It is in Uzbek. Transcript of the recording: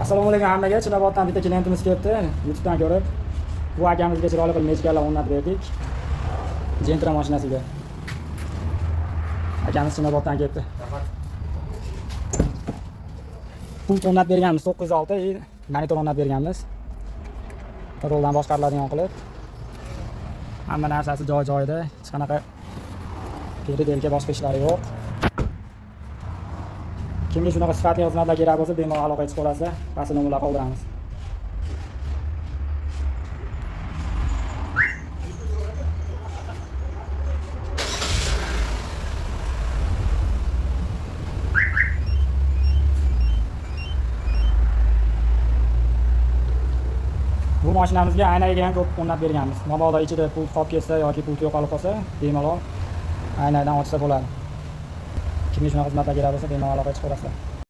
Assalomu alaykum hammaga. Chinoboddan bitta klientimiz kelibdi. YouTubedan ko'rib bu akamizga chiroyli qilib mechkalar o'rnatib berdik. Gentra mashinasiga. Akamiz Chinoboddan kelibdi. Pult o'rnatib berganmiz 906 monitor o'rnatib berganmiz. Kontroldan boshqariladigan qilib. Hamma narsasi joy-joyida, hech qanaqa peri-delka boshqa ishlari yo'q. Kimga shunaqa sifatli xizmatlar kerak bo'lsa, bemalol aloqa chiqib olasiz. Pastda nomerlar qoldiramiz. Bu mashinamizga aynaga ham ko'p o'rnatib berganmiz. Mabodo ichida pult qolib ketsa yoki pult yo'qolib qolsa, bemalol aynadan ochsa bo'ladi. Kimga shunaqa xizmatlar kerak bo'lsa, bemalol aloqa chiqib olasiz.